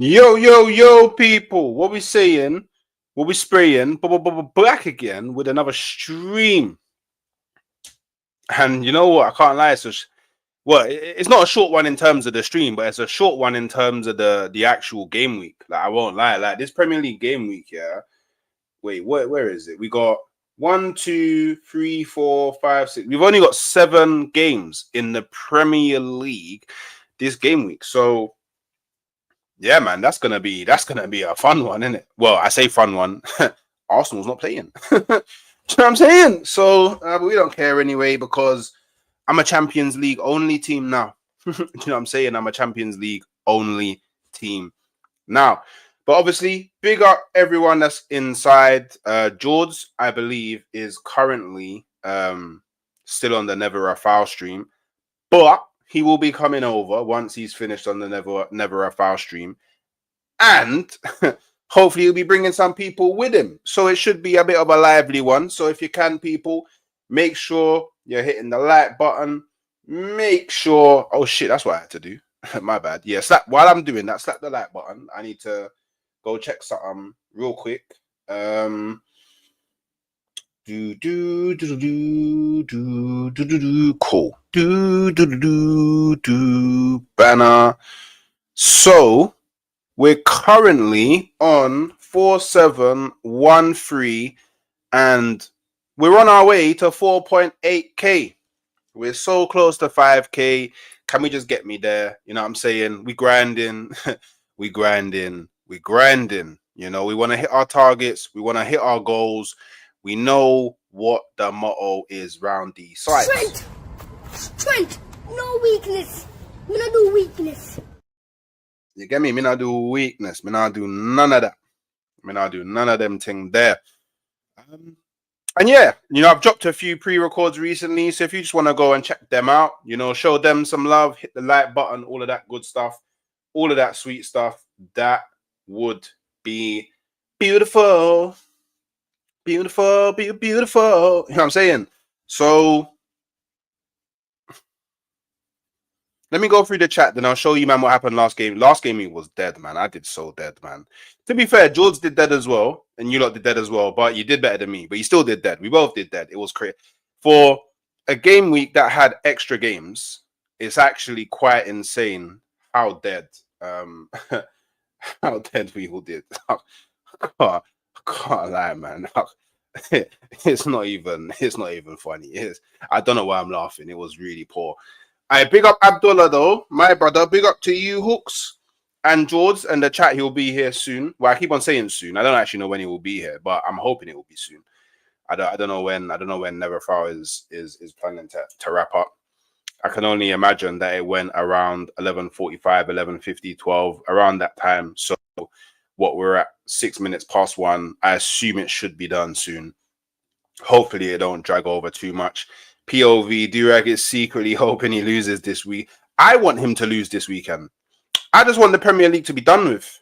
Yo, yo, yo, people. What we saying? What we spraying? Back again with another stream. And you know what? I can't lie. It's not a short one in terms of the stream, but it's a short one in terms of the actual game week. Like I won't lie. Like this Premier League game week, yeah. Wait, where is it? We got 1, 2, 3, 4, 5, 6. We've only got 7 games in the Premier League this game week. So yeah, man, that's gonna be a fun one, isn't it? Well, I say fun one. Arsenal's not playing. Do you know what I'm saying? So but we don't care anyway because I'm a Champions League only team now. Do you know what I'm saying? I'm a Champions League only team now. But obviously, big up everyone that's inside. George, I believe, is currently still on the Never a Foul stream, but he will be coming over once he's finished on the Never a Foul stream, and hopefully he'll be bringing some people with him. So it should be a bit of a lively one. So if you can, people, make sure you're hitting the like button. Make sure. Oh shit, that's what I had to do. My bad. Yeah, slap while I'm doing that. Slap the like button. I need to go check something real quick. Cool. Banner. So we're currently on 4713 and we're on our way to 4.8k. We're so close to 5k. Can we just get me there? You know what I'm saying? We grinding, we grinding, we grinding. You know, we want to hit our targets, we want to hit our goals. We know what the motto is round these sites. Strength, no weakness. Me not do weakness. You get me? Me not do weakness. Me not do none of that. Me not do none of them thing there. And yeah, you know, I've dropped a few pre-records recently. So if you just want to go and check them out, you know, show them some love, hit the like button, all of that good stuff, all of that sweet stuff, that would be beautiful. Beautiful, beautiful. You know what I'm saying? So let me go through the chat, then I'll show you, man, what happened last game. Last game, he was dead, man. I did so dead, man. To be fair, George did dead as well, and you lot did dead as well, but you did better than me. But you still did dead. We both did dead. It was crazy. For a game week that had extra games, it's actually quite insane how dead, how dead we all did. I can't lie, man. It's not even funny. I don't know why I'm laughing. It was really poor. I big up Abdullah though, my brother. Big up to you, Hooks and George and the chat. He'll be here soon. Well, I keep on saying soon. I don't actually know when he will be here, but I'm hoping it will be soon. I don't know when. I don't know when Never Foul is planning to wrap up. I can only imagine that it went around 11:45, 11:50, 12, around that time. So what we're at 6 minutes past 1. I assume it should be done soon. Hopefully it don't drag over too much. POV, Durag is secretly hoping he loses this week. I want him to lose this weekend. I just want the Premier League to be done with.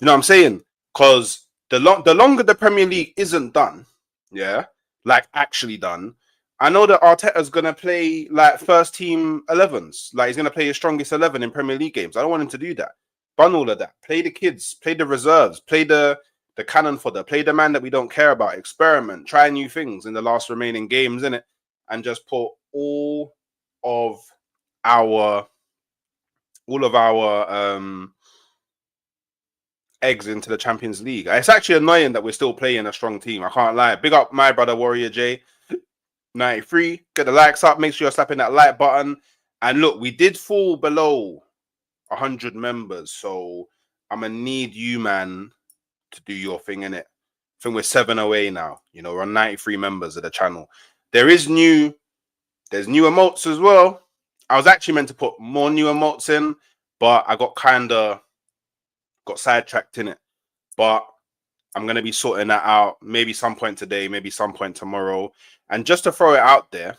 You know what I'm saying? Because the longer the Premier League isn't done, yeah, like actually done, I know that Arteta's gonna play like first team 11s. Like he's gonna play his strongest 11 in Premier League games. I don't want him to do that. Bun all of that. Play the kids. Play the reserves. Play the cannon fodder. Play the man that we don't care about. Experiment. Try new things in the last remaining games, innit? And just put all of our eggs into the Champions League. It's actually annoying that we're still playing a strong team. I can't lie. Big up my brother Warrior J 93. Get the likes up. Make sure you're slapping that like button. And look, we did fall below 100 members, so I'm gonna need you, man, to do your thing in it. I think we're 7 away now. You know, we're on 93 members of the channel. There's new emotes as well. I was actually meant to put more new emotes in, but I got sidetracked in it. But I'm gonna be sorting that out maybe some point today, maybe some point tomorrow. And just to throw it out there,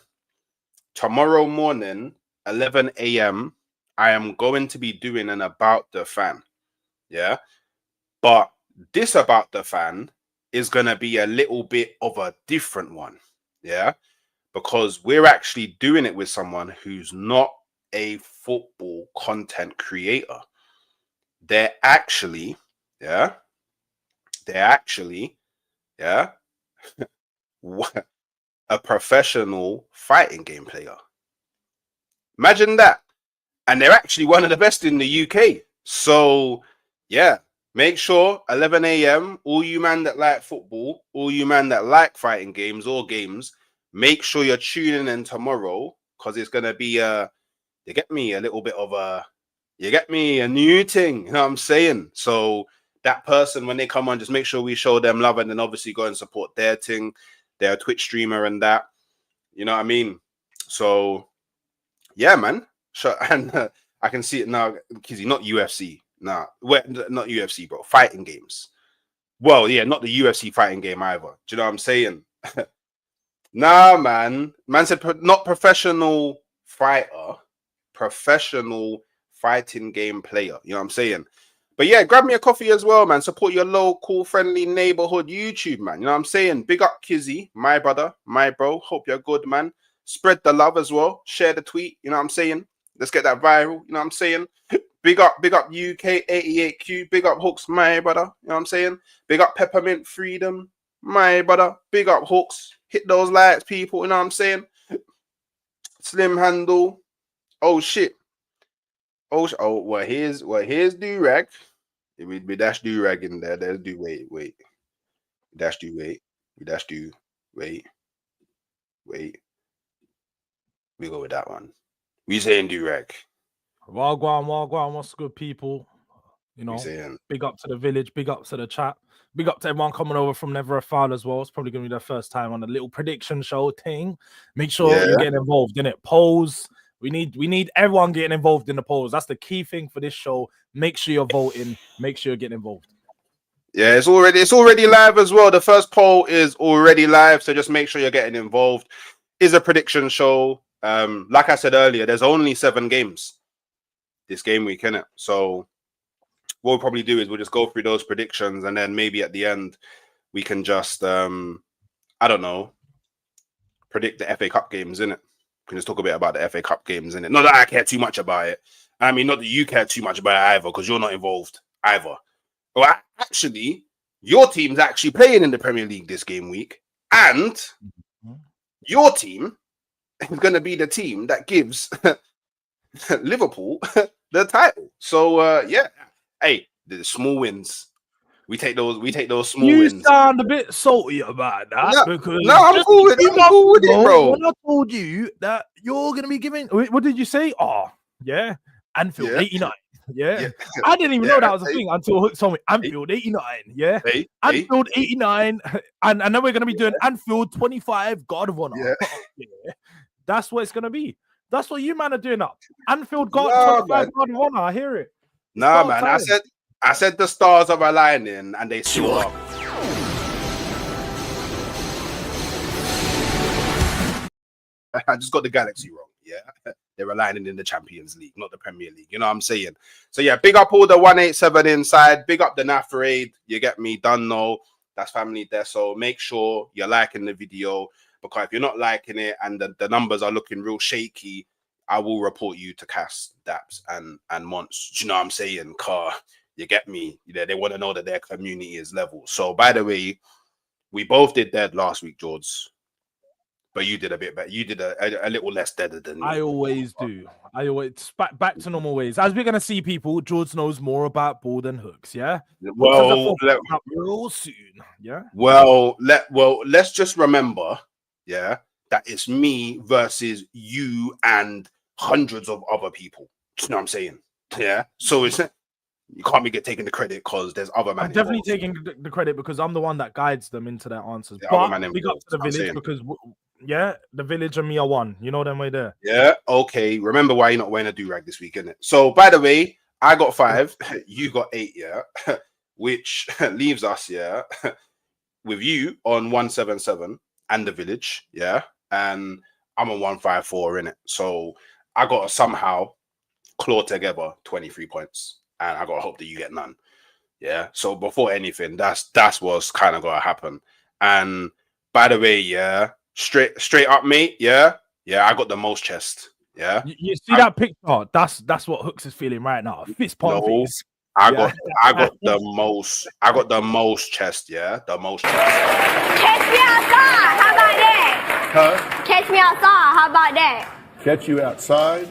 tomorrow morning, 11 a.m., I am going to be doing an About the Fan. Yeah. But this About the Fan is going to be a little bit of a different one. Yeah. Because we're actually doing it with someone who's not a football content creator. they're actually, a professional fighting game player. Imagine that. And they're actually one of the best in the UK. So, yeah, make sure 11 a.m., all you man that like football, all you man that like fighting games or games, make sure you're tuning in tomorrow because it's going to be you get me, a little bit of a new thing. You know what I'm saying? So that person, when they come on, just make sure we show them love and then obviously go and support their thing. They're a Twitch streamer and that. You know what I mean? So, yeah, man. Sure. And I can see it now, Kizzy, not UFC. Nah, not UFC, bro. Fighting games. Well, yeah, not the UFC fighting game either. Do you know what I'm saying? Nah, man. Man said not professional fighter, professional fighting game player. You know what I'm saying? But yeah, grab me a coffee as well, man. Support your local, friendly neighborhood YouTube, man. You know what I'm saying? Big up Kizzy, my brother, my bro. Hope you're good, man. Spread the love as well. Share the tweet. You know what I'm saying? Let's get that viral. You know what I'm saying? Big up UK88Q. Big up Hooks, my brother. You know what I'm saying? Big up Peppermint Freedom, my brother. Big up Hooks. Hit those likes, people. You know what I'm saying? Slim Handle. Oh shit. Oh, well, here's do-rag. We dash do-rag in there. There's do wait. We dash do wait. We dash do wait. We go with that one. We saying do-rag. Wagwan, what's good, people? You know, big up to the village, big up to the chat, big up to everyone coming over from Never a Foul as well. It's probably going to be their first time on a little prediction show thing. Make sure you're getting involved in it. Polls. We need everyone getting involved in the polls. That's the key thing for this show. Make sure you're voting. Make sure you're getting involved. Yeah, it's already live as well. The first poll is already live, so just make sure you're getting involved. It's a prediction show. Like I said earlier, there's only 7 games this game week, innit? So what we'll probably do is we'll just go through those predictions, and then maybe at the end we can just I don't know, predict the FA Cup games, innit? We can just talk a bit about the FA Cup games, innit? Not that I care too much about it. I mean, not that you care too much about it either, because you're not involved either. Well, actually, your team's actually playing in the Premier League this game week, and your team is going to be the team that gives Liverpool the title. So yeah, hey, the small wins. We take those small wins. You sound a bit salty about that because I'm cool with it, bro. When I told you that you're going to be giving, what did you say? Oh, yeah, Anfield 89. Yeah. I didn't even know that was a thing until Hook told me Anfield 89. Yeah, Anfield 89, and then we're going to be doing Anfield 25 God of Honor. Yeah. That's what it's going to be. That's what you man are doing up. Anfield God 25 God of Honor. I hear it. Nah, man. Time. I said the stars are aligning, and they still are. I just got the Galaxy wrong. Yeah, they're aligning in the Champions League, not the Premier League. You know what I'm saying? So yeah, big up all the 187 inside. Big up the NAF raid. You get me? Done know. That's family there. So make sure you're liking the video, because if you're not liking it and the numbers are looking real shaky, I will report you to Cass, Daps, and Mons. Do you know what I'm saying? Car. You get me? They want to know that their community is level. So, by the way, we both did dead last week, George. But you did a bit better. You did a little less dead than me. I always do. I always back to normal ways. As we're gonna see, people, George knows more about ball than hooks. Yeah. Well, real soon. Yeah. Well, let's just remember, yeah, that it's me versus you and hundreds of other people. Do you know what I'm saying? Yeah. So it's. You can't be taking the credit because there's other man. I'm definitely taking the credit because I'm the one that guides them into their answers. But we got to the village because, the village and me are one. You know them way there. Yeah, okay. Remember why you're not wearing a do-rag this week, innit? So, by the way, I got 5. You got 8, yeah? Which leaves us, yeah, with you on 177 and the village, yeah? And I'm on 154, innit? So, I got to somehow claw together 23 points. And I gotta hope that you get none. Yeah. So before anything, that's what's kind of gonna happen. And by the way, yeah, straight up, mate. Yeah. I got the most chest. Yeah. You see that picture? That's what Hooks is feeling right now. Fist pump face. I got the most chest, yeah? The most chest. Catch me outside. How about that? Huh? Catch me outside. How about that? Catch you outside?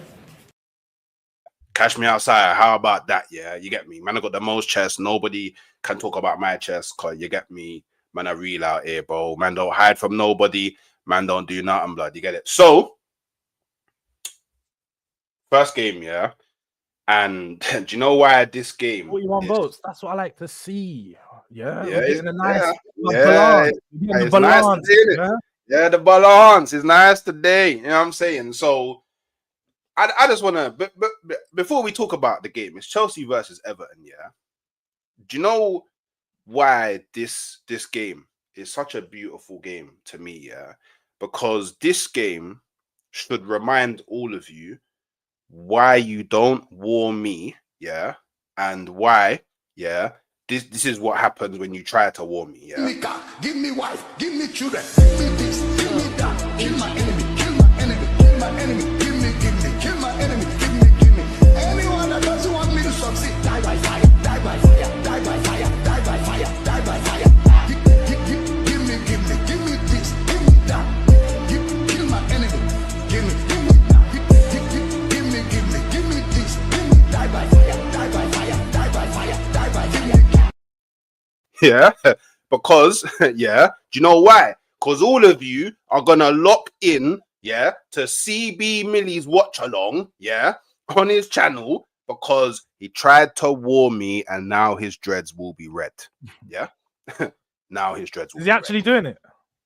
Catch me outside. How about that? Yeah, you get me. Man, I got the most chest. Nobody can talk about my chest, cause you get me. Man, I real out here, bro. Man, don't hide from nobody. Man, don't do nothing, blood. You get it? So, first game, yeah. And do you know why this game? 41 votes. That's what I like to see. Yeah, Yeah, we're getting a nice balance. the balance. Yeah, the balance is nice today. You know what I'm saying? So, I just want to, but before we talk about the game, it's Chelsea versus Everton, yeah? Do you know why this game is such a beautiful game to me, yeah? Because this game should remind all of you why you don't warn me, yeah? And why, yeah? This is what happens when you try to warn me, yeah? Give me God, give me wife, give me children, give me this, give me that, kill my enemy, kill my enemy, kill my enemy, give me, kill my enemy, give me. Anyone that doesn't want me to succeed, die by fire, die by fire, die by fire, die by fire, die by fire. Give me this, give me that, kill my enemy, give me that, give me this, give me die by fire, die by fire, die by fire, die by fire. Yeah, because, yeah, do you know why? Because all of you are going to lock in, yeah, to CB Millie's watch along, yeah, on his channel because he tried to warn me and now his dreads will be red. Yeah, now his dreads will Is be he actually red. doing it?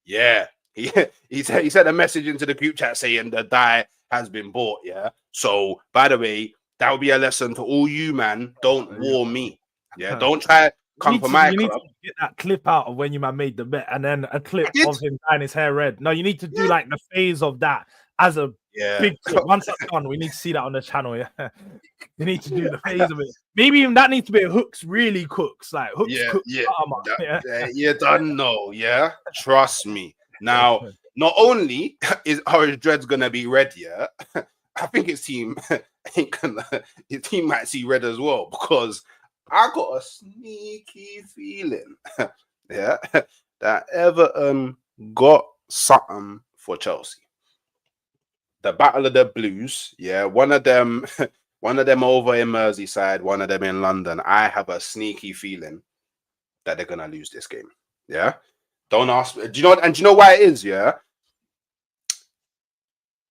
Yeah, he sent a message into the group chat saying the dye has been bought. Yeah, so by the way, that would be a lesson to all you, man. Don't warn me. Yeah, don't try come for my you need club. to get that clip out of when you man made the bet and then a clip of him dyeing his hair red. No, you need to do like the phase of that as a big clip. Once that's done, we need to see that on the channel. Yeah, you need to do the phase of it. Maybe even that needs to be a Hooks really cooks, like Hooks cooks. You don't know. Yeah, trust me. Now, not only are his dreads gonna be red, yeah, I think his team his team might see red as well because I got a sneaky feeling, yeah, that Everton got something for Chelsea. The Battle of the Blues, yeah, one of them over in Merseyside, one of them in London. I have a sneaky feeling that they're gonna lose this game. Yeah, don't ask. Do you know why it is? Yeah,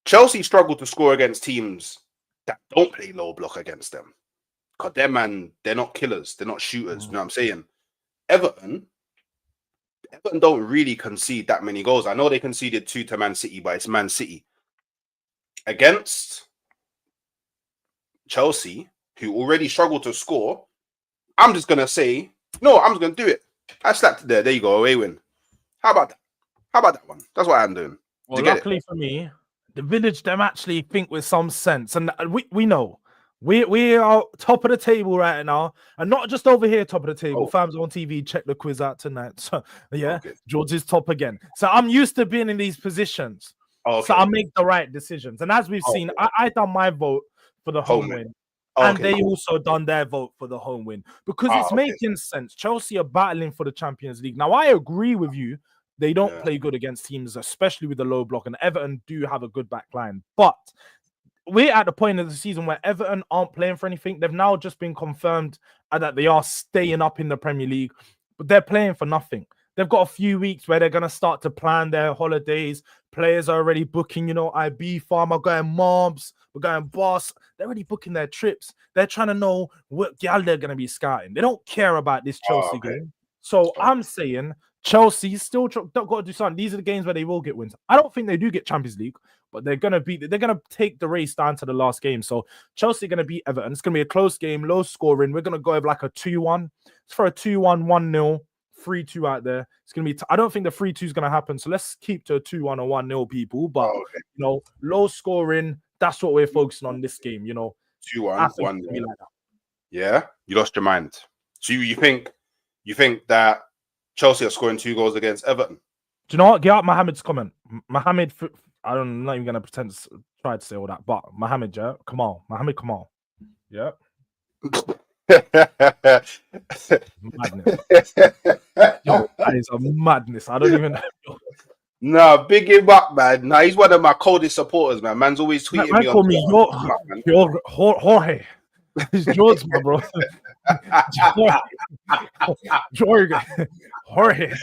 Chelsea struggle to score against teams that don't play low block against them. Because they're not killers, they're not shooters. You know what I'm saying? Everton don't really concede that many goals. I know they conceded 2 to Man City, but it's Man City. Against Chelsea, who already struggle to score, I'm just gonna say, no, I'm just gonna do it. I slapped it there. There you go, away win. How about that? How about that one? That's what I'm doing. Well, luckily for me, the village them actually think with some sense, and we know. We are top of the table right now, and not just over here, top of the table. Fams on TV, check the quiz out tonight. So yeah, George is top again. So I'm used to being in these positions. So I make the right decisions. And as we've seen, I done my vote for the home win. And they also done their vote for the home win. Because it's making sense. Chelsea are battling for the Champions League. Now, I agree with you. They don't play good against teams, especially with the low block. And Everton do have a good back line. But we're at the point of the season where Everton aren't playing for anything. They've now just been confirmed that they are staying up in the Premier League. But they're playing for nothing. They've got a few weeks where they're going to start to plan their holidays. Players are already booking, IB Farm, are going Mobs, we're going Boss. They're already booking their trips. They're trying to know what gal they're going to be scouting. They don't care about this Chelsea game. So I'm saying Chelsea still got to do something. These are the games where they will get wins. I don't think they do get Champions League, but they're going to take the race down to the last game. So Chelsea are going to beat Everton. It's going to be a close game, low scoring. We're going to go with like a 2-1. It's for a 2-1, 1-0. 3-2 out there. It's gonna be. I don't think the 3-2 is gonna happen. So let's keep to a 2-1 or 1-0, people. But low scoring. That's what we're focusing on this game. 2-1, 1-0. Like yeah, you lost your mind. So you think that Chelsea are scoring 2 goals against Everton? Do you know what? Get out Mohamed's comment. Mohamed, I'm not even gonna pretend to try to say all that. But Mohamed, yeah, come on, Mohamed, come on, yeah. Madness. Yo, that is a madness. I don't even know. No, big him up, man. No, he's one of my coldest supporters, man. Man's always tweeting me. Call me your Jorge. It's George, my bro. Jorge.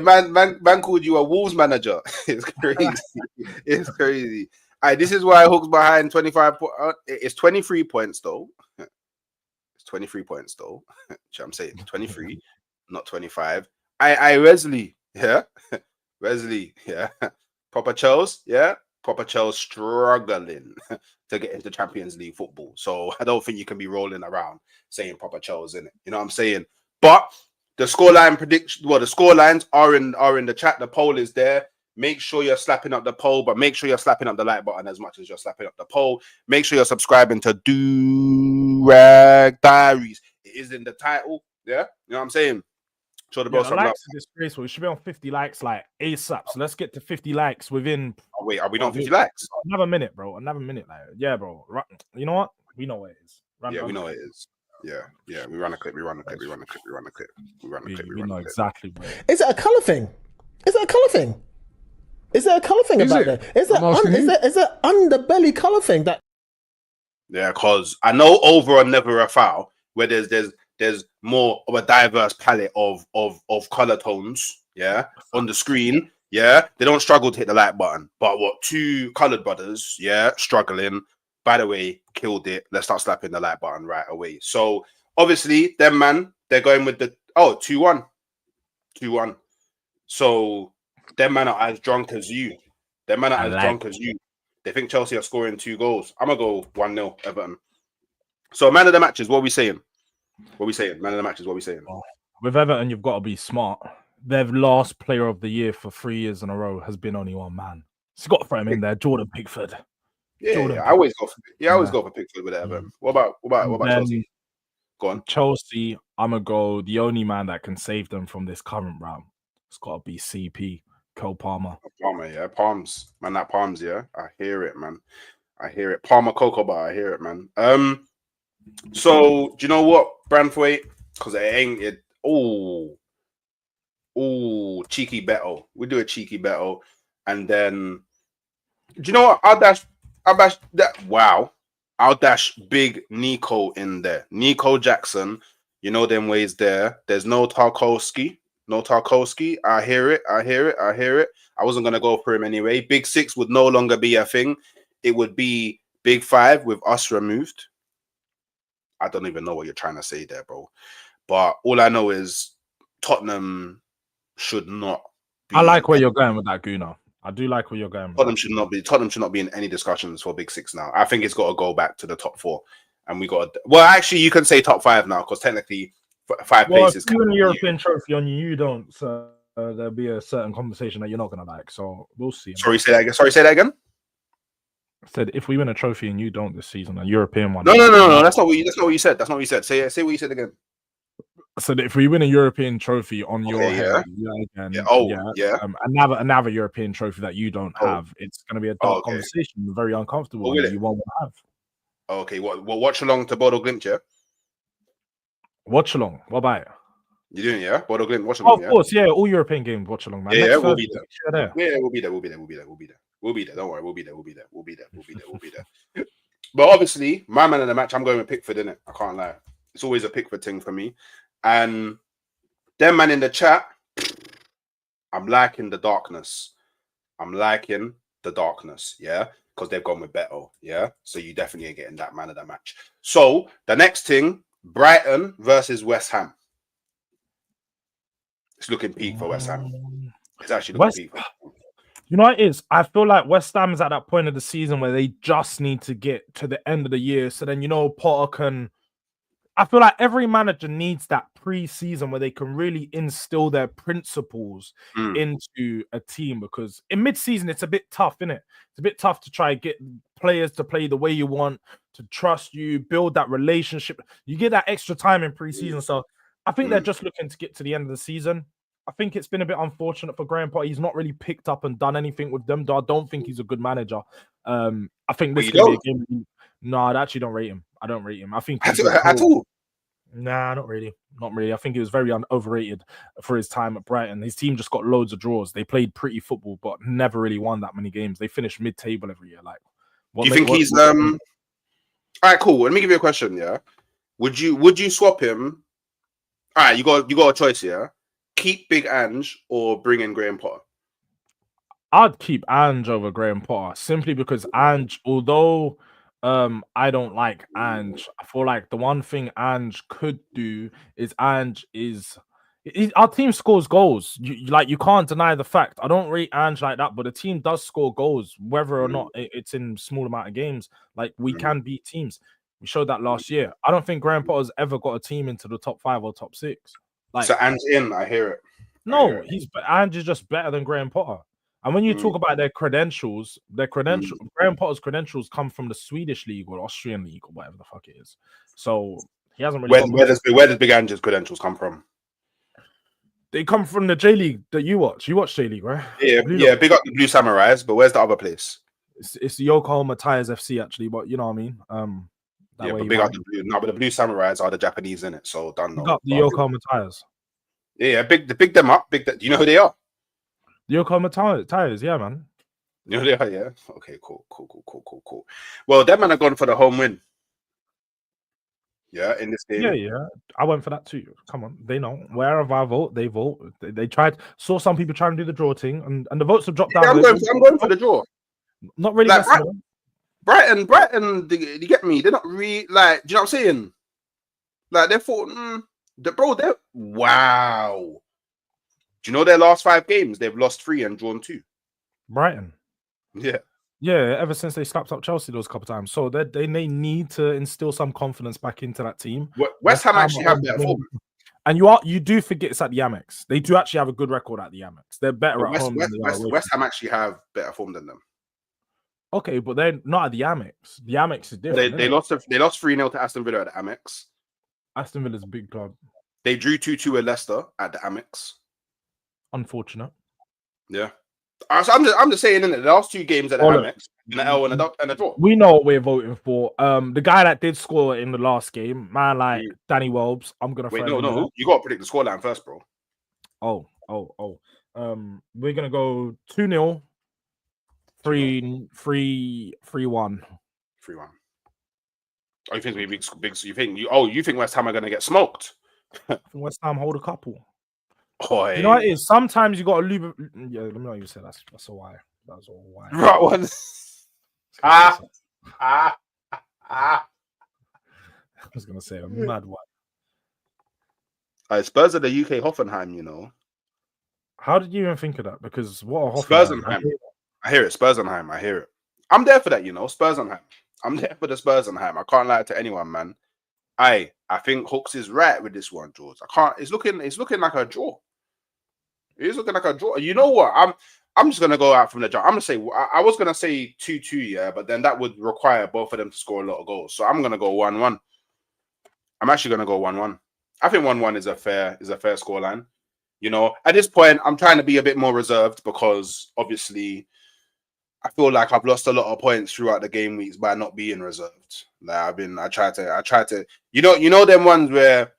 Man called you a Wolves manager. It's crazy. It's crazy. This is why Hooks behind 25. It's 23 points though. It's 23 points though. I'm saying 23, not 25. Wesley, yeah, Wesley, yeah. Papa Charles, yeah. Papa Charles struggling to get into Champions League football. So I don't think you can be rolling around saying Papa Charles in it. You know what I'm saying? But the scoreline prediction, well, the scorelines are in the chat. The poll is there. Make sure you're slapping up the poll, but make sure you're slapping up the like button as much as you're slapping up the poll. Make sure you're subscribing to Do-Rag Diaries. It is in the title. Yeah, you know what I'm saying? Show the bro some love. Likes are disgraceful. We should be on 50 likes like ASAP. So let's get to 50 likes within. Oh, wait, are we not 50 likes? Another minute, bro. Another minute. Like, yeah, bro. You know what? We know what it is. We know what it is. Yeah. We run a clip. We know exactly what it is. Is it a colour thing? Is it a colour thing? Is there a colour thing about that? Is there underbelly colour thing that? Yeah, because I know over or never a foul where there's more of a diverse palette of color tones, yeah, on the screen, yeah. They don't struggle to hit the like button, but what, two colored brothers, yeah, struggling. By the way, killed it. Let's start slapping the like button right away. So obviously, them man, they're going with the 2-1. So them man are as drunk as you. Them man are drunk as you. They think Chelsea are scoring 2 goals. I'm gonna go 1-0 Everton. So man of the matches, what are we saying? Man of the matches, what are we saying? With Everton, you've got to be smart. Their last player of the year for 3 years in a row has been only one man. So you've got to throw him in there, Jordan Pickford. I always go for Pickford with Everton. What about Chelsea? Go on. Chelsea, I'm gonna go the only man that can save them from this current round. It's got to be CP, Cole Palmer. Palmer, yeah, Palms, man. That Palms, yeah. I hear it, man. I hear it. Palmer Cocoa Bar, I hear it, man. So do you know what, Branthwaite? Because it ain't it. Oh, cheeky Beto. We do a cheeky Beto, and then do you know what? I'll dash that. Wow, I'll dash big Nico in there. Nico Jackson. You know them ways there. There's no Tarkowski. I hear it. I wasn't gonna go for him anyway. Big 6 would no longer be a thing. It would be Big 5 with us removed. I don't even know what you're trying to say there, bro. But all I know is Tottenham should not be. I like where you're going with that, Guna. I do like where you're going with Tottenham should not be in any discussions for Big 6 now. I think it's got to go back to the top 4. And we got well, actually, you can say top 5 now because technically 5 places. If you win a European trophy on you don't. So there'll be a certain conversation that you're not gonna like. So we'll see. Sorry, say that again. I said if we win a trophy and you don't this season, a European one. No. That's not what you said. Say what you said again. I said if we win a European trophy on your head, another European trophy that you don't have, it's gonna be a dark conversation, very uncomfortable. You won't have. Okay, what watch along to Bodo Glimt, yeah? Watch along. What about it? You doing, yeah? Bodo Glimt, watch along. Of course, yeah. All European games, watch along, man. Yeah, we'll be there. Yeah, we'll be there. Don't worry, we'll be there. But obviously, my man of the match, I'm going with Pickford, innit? I can't lie. It's always a Pickford thing for me. And them man in the chat, I'm liking the darkness. Yeah? Because they've gone with Beto, yeah? So you definitely are getting that man of the match. So the next thing, Brighton versus West Ham. It's looking peak for West Ham. It's actually looking peak. You know what it is? I feel like West Ham is at that point of the season where they just need to get to the end of the year. So then, Potter can... I feel like every manager needs that pre-season where they can really instill their principles into a team, because in mid-season, it's a bit tough, isn't it? It's a bit tough to try and get players to play the way you want, to trust you, build that relationship. You get that extra time in pre-season. So I think they're just looking to get to the end of the season. I think it's been a bit unfortunate for Graham Potter. He's not really picked up and done anything with them. I don't think he's a good manager. I think this could be a game. No, I actually don't rate him. I don't rate him. I think at all. Nah, not really. Not really. I think he was very overrated for his time at Brighton. His team just got loads of draws. They played pretty football, but never really won that many games. They finished mid-table every year. Like, do you think he's all right, cool. Let me give you a question. Yeah, would you swap him? All right, you got a choice here. Keep Big Ange or bring in Graham Potter. I'd keep Ange over Graham Potter simply because Ange, although I don't like Ange, I feel like the one thing Ange could do is our team scores goals. You can't deny the fact. I don't rate Ange like that, but the team does score goals, whether or not it's in small amount of games. Like we can beat teams. We showed that last year. I don't think Graham Potter's ever got a team into the top 5 or top 6. Like, so Ange in, I hear it. No, Ange is just better than Graham Potter. And when you talk about their credentials, Graham Potter's credentials come from the Swedish league or Austrian league or whatever the fuck it is. So he hasn't really. Where does Big Ange's credentials come from? They come from the J League that you watch. You watch J League, right? Yeah, big up the Blue Samurais. But where's the other place? It's the Yokohama Tires FC actually, but you know what I mean. But big up the Blue. No, but the Blue Samurais are the Japanese in it, so done. Big up the Yokohama Tires. Yeah, big them up. Do you know who they are? The Yokohama Tires, yeah, man. You know they are, yeah. Okay, cool. Well, them man are gone for the home win. Yeah, in this game. Yeah. I went for that too. Come on, they know. Wherever I vote, they vote. They saw some people trying to do the draw thing, and the votes have dropped down. I'm going for the draw. Not really. Like, Brighton, you get me? They're not really like. Do you know what I'm saying? Like they thought, wow. Do you know their last 5 games? They've lost 3 and drawn 2. Brighton. Yeah. Yeah, ever since they slapped up Chelsea those couple times. So they need to instill some confidence back into that team. West Ham actually have better form. And you do forget it's at the Amex. They do actually have a good record at the Amex. They're better at home. West Ham actually have better form than them. Okay, but they're not at the Amex. The Amex is different. They lost 3-0 to Aston Villa at the Amex. Aston Villa's a big club. They drew 2-2 at Leicester at the Amex. Unfortunate. Yeah. So I'm just saying, in the last 2 games at the Amex, an L and a draw. We know what we're voting for. The guy that did score in the last game, man, like Danny Welbs. I'm gonna wait. No. You gotta predict the scoreline first, bro. Oh. We're gonna go 2-0, 3-1. 3-1. Oh, you think we big? You think West Ham are gonna get smoked? West Ham hold a couple. Boy. You know what it is? Sometimes you got to lose. Yeah, let me know you said that's a why. That's all why. Right one. I was gonna say a mad one. Spurs are the UK Hoffenheim, you know. How did you even think of that? Because what a Spursenheim. I hear it. Spursenheim. I hear it. I'm there for that, you know. Spursenheim. I'm there for the Spursenheim. I can't lie to anyone, man. I think Hooks is right with this one, George. It's looking like a draw. It's looking like a draw. You know what? I'm just gonna go out from the jump. I'm gonna say I was gonna say 2-2, yeah, but then that would require both of them to score a lot of goals. So I'm gonna go 1-1. I'm actually gonna go 1-1. I think 1-1 is a fair scoreline. You know, at this point, I'm trying to be a bit more reserved because obviously I feel like I've lost a lot of points throughout the game weeks by not being reserved. Like I tried to, you know them ones where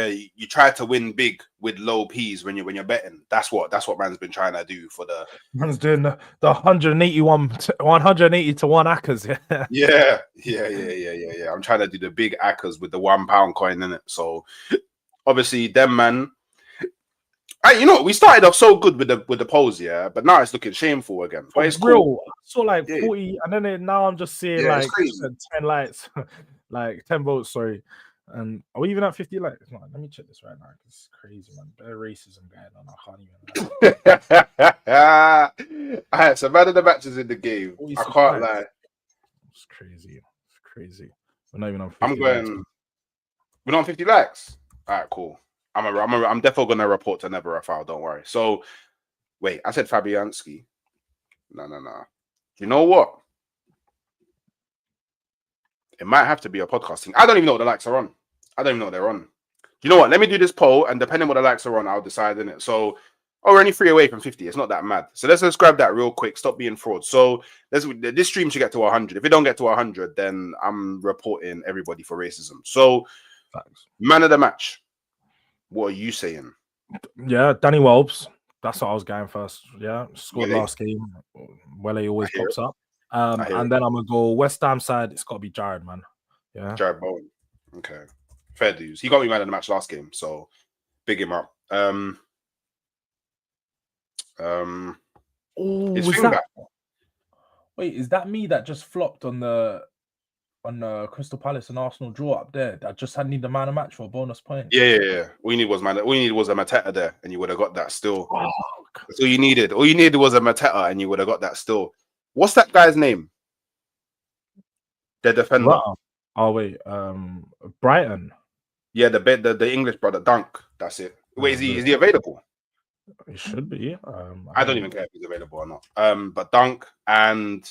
you try to win big with low P's when you're betting. That's what man's been trying to do for the man's doing the 180 to 1 Accas. Yeah. I'm trying to do the big Accas with the £1 coin in it. So obviously them man. We started off so good with the polls, yeah, but now it's looking shameful again. But it's real. Cool. I saw like 40, and then now I'm just seeing like 10 likes, like 10 votes. Sorry, and are we even at 50 likes? No, let me check this right now. It's crazy, man. Bare racism going on. I can't even. All right, so man of the matches in the game. I can't lie. It's crazy. We're not even on 50 I'm going. Likes. We're not on 50 likes. All right, cool. I'm definitely gonna report to Never a Foul. Don't worry. So, wait, I said Fabianski. No. You know what? It might have to be a podcasting. I don't even know what the likes are on. I don't even know what they're on. You know what? Let me do this poll, and depending on what the likes are on, I'll decide in it. So, Oh, we're only 3 away from 50. It's not that mad. So let's just grab that real quick. Stop being fraud. So this stream should get to 100. If it don't get to 100, then I'm reporting everybody for racism. So, man of the match. What are you saying? Yeah, Danny Welbs. That's what I was going first. Yeah, scored last game. Wele always pops up. And then I'm gonna go West Ham side. It's got to be Jared, man. Yeah, Jared Bowen. Okay, fair dues. He got me man of the match last game, so big him up. Wait, is that me that just flopped on the Crystal Palace and Arsenal draw up there? I just had need the man of match for a bonus point. Yeah. All you need was a Mateta there, and you would have got that still. That's all you needed. All you needed was a Mateta, and you would have got that still. What's that guy's name? The defender. Wow. Oh wait, Brighton. Yeah, the English brother, Dunk. That's it. Wait, is he available? He should be. I don't even care if he's available or not. But Dunk and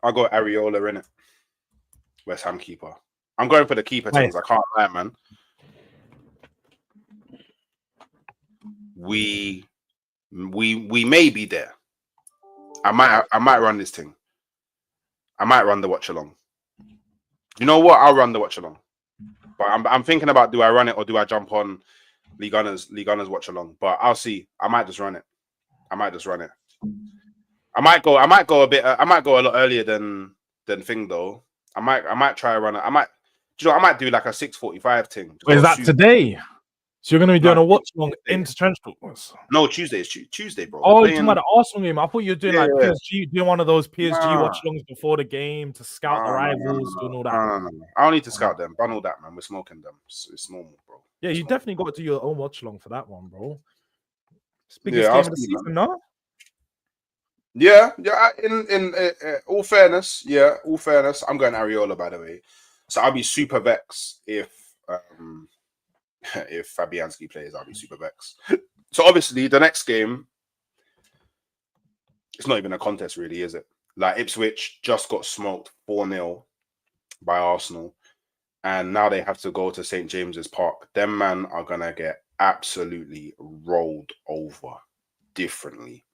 I got Areola in it. West Ham keeper. I'm going for the keeper things. I can't lie, man. We may be there. I might run this thing. I might run the watch along. You know what? I'll run the watch along. But I'm thinking about, do I run it or do I jump on Lee Gunners watch along? But I'll see. I might just run it. I might go a lot earlier than thing though. I might try to run it. I might do like a 6:45 thing. Is that today? So you're going to be doing a watch along into trench coats? No, Tuesday. It's Tuesday, bro. Oh, you're talking about the Arsenal game. I thought you were doing PSG, doing one of those PSG watch alongs before the game to scout the rivals, doing all that. No. I don't need to scout them. Ban all that, man. We're smoking them. It's normal, bro. Yeah, you definitely got to do your own watch along for that one, bro. It's the biggest game of the season, no? Yeah. In all fairness, I'm going Areola, by the way. So I'll be super vexed if Fabianski plays. I'll be super vexed. So obviously, the next game, it's not even a contest, really, is it? Like Ipswich just got smoked 4-0 by Arsenal, and now they have to go to St. James's Park. Them man are gonna get absolutely rolled over differently.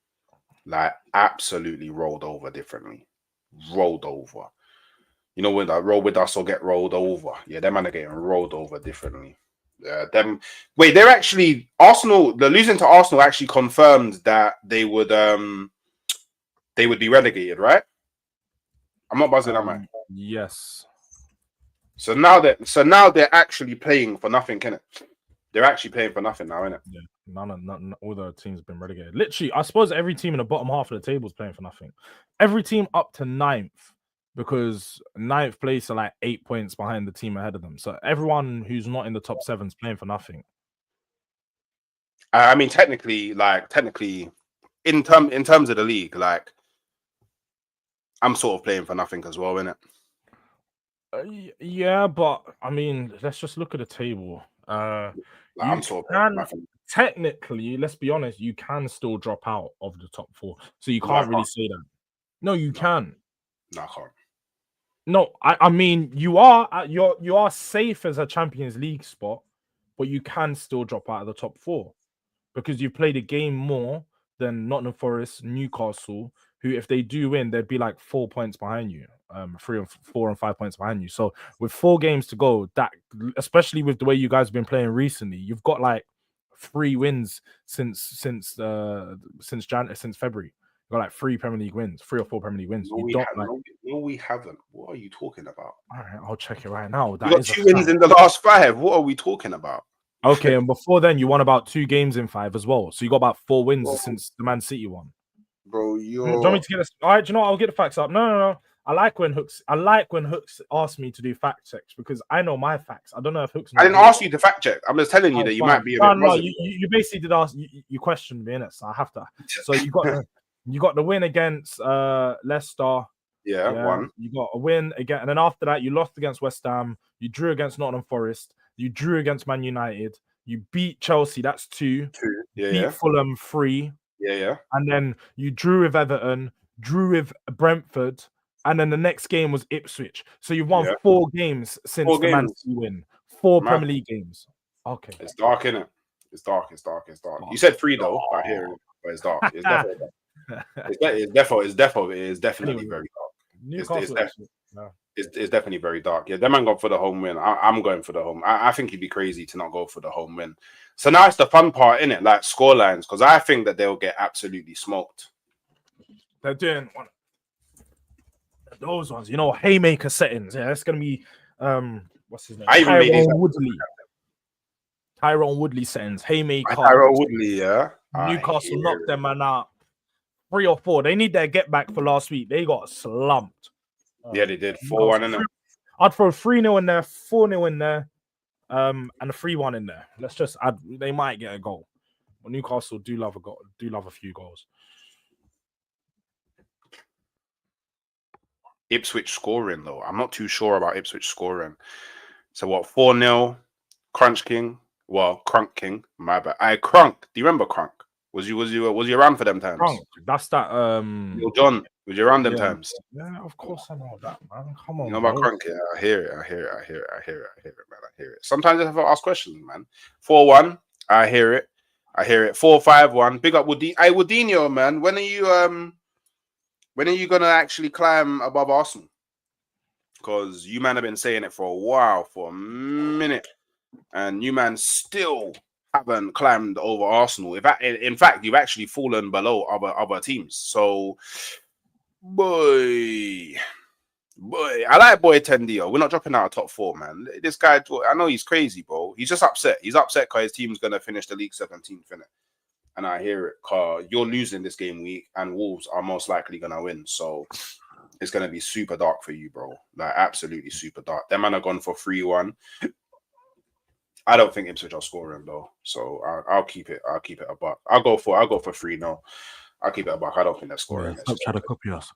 Like absolutely rolled over differently. Rolled over. You know when that roll with us or get rolled over. Yeah, them man are getting rolled over differently. They're actually Arsenal. The losing to Arsenal actually confirmed that they would be relegated, right? I'm not buzzing, am I? Yes. So now they're actually playing for nothing, innit? They're actually playing for nothing now, innit? Yeah, none all the teams have been relegated. Literally, I suppose every team in the bottom half of the table is playing for nothing. Every team up to 9th, because 9th place are like 8 points behind the team ahead of them. So everyone who's not in the top 7 is playing for nothing. I mean, technically, in terms of the league, like I'm sort of playing for nothing as well, innit? Yeah, but I mean, let's just look at the table. I'm sort of nothing. Technically, let's be honest, you can still drop out of the top 4, so you can't really say that. No, you can. No, I can't. No, I mean you are safe as a Champions League spot, but you can still drop out of the top 4 because you've played a game more than Nottingham Forest, Newcastle, who if they do win, they'd be like 4 points behind you, 3 and 4 and 5 points behind you. So with 4 games to go, that especially with the way you guys have been playing recently, you've got like 3 wins since February. Got like 3 Premier League wins, 3 or 4 Premier League wins. No, we haven't. What are you talking about? All right, I'll check it right now. You got 2 wins in the last 5. What are we talking about? Okay, and before then, you won about 2 games in 5 as well. So you got about 4 wins since the Man City one. Bro, do you want me to get this? All right, do you know what? I'll get the facts up. No. I like when Hooks ask me to do fact checks because I know my facts. I don't know if Hooks. I didn't ask you to fact check. I'm just telling you that you might be a bit. No, you basically did ask. You questioned me in it, so I have to. So you got the win against Leicester. Yeah, 1. You got a win again, and then after that, you lost against West Ham. You drew against Nottingham Forest. You drew against Man United. You beat Chelsea. That's 2. 2. Yeah. Beat Fulham 3. Yeah. And then you drew with Everton. Drew with Brentford. And then the next game was Ipswich. So you've won 4 games since the Man City win. 4 Premier League games. Okay. It's dark, innit? It's dark. It's dark. It's dark. You said 3 though. I hear it, but it's dark. It's definitely dark. It's definitely very dark. Newcastle. It's definitely very dark. Yeah, them man go for the home win. I'm going for the home. I think you'd be crazy to not go for the home win. So now it's the fun part, innit? Like score lines, because I think that they'll get absolutely smoked. They're doing those ones, you know, haymaker settings. Yeah, it's gonna be what's his name? Tyrone Woodley settings. Haymaker. Tyrone Woodley, yeah. Newcastle knocked them man out 3 or 4. They need their get back for last week. They got slumped. Yeah, they did 4-1 in there. I'd throw 3-0 in there, 4-0 in there, and a 3-1 in there. Let's just add. They might get a goal. But Newcastle do love a goal. Do love a few goals. Ipswich scoring though. I'm not too sure about Ipswich scoring. So what? 4-0. Crunch King. Well, Crunk King. My bad. Crunk. Do you remember Crunk? Was you around for them times? Crunk. That's that. Yo, John. Was you around them times? Yeah, of course I know that, man. Come on. You know about Crunk? Yeah, I hear it, man. I hear it. Sometimes I have to ask questions, man. 4-1. I hear it. 4-5-1. Big up Woody. Hey, Woodinho, man. When are you gonna actually climb above Arsenal? Because you man have been saying it for a while, for a minute, and you man still haven't climbed over Arsenal. In fact, you've actually fallen below other teams. So, boy, I like boy Tendio. We're not dropping out of top 4, man. This guy, I know he's crazy, bro. He's just upset. He's upset because his team's gonna finish the league 17th, innit? And I hear it, because you're losing this game week, and Wolves are most likely gonna win. So it's gonna be super dark for you, bro. Like absolutely super dark. Them man are gone for 3-1. I don't think Ipswich are scoring though, so I'll keep it. I'll keep it a buck. I'll go for 3-0. I'll keep it a buck. I don't think they're scoring. Stop trying to copy us.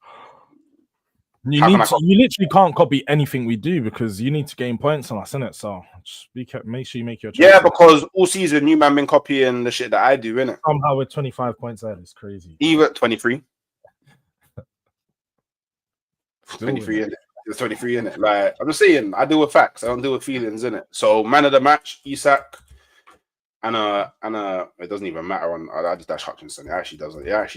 You literally can't copy anything we do because you need to gain points on us, innit? So just make sure you make your choice. Yeah, because all season you man been copying the shit that I do, innit? Somehow we're 25 points ahead. It's crazy. Even 23. 23 in it. It's 23 in it. Like I'm just saying, I deal with facts. I don't deal with feelings in it. So man of the match, Isak, and it doesn't even matter on. I just dash Hutchinson. It actually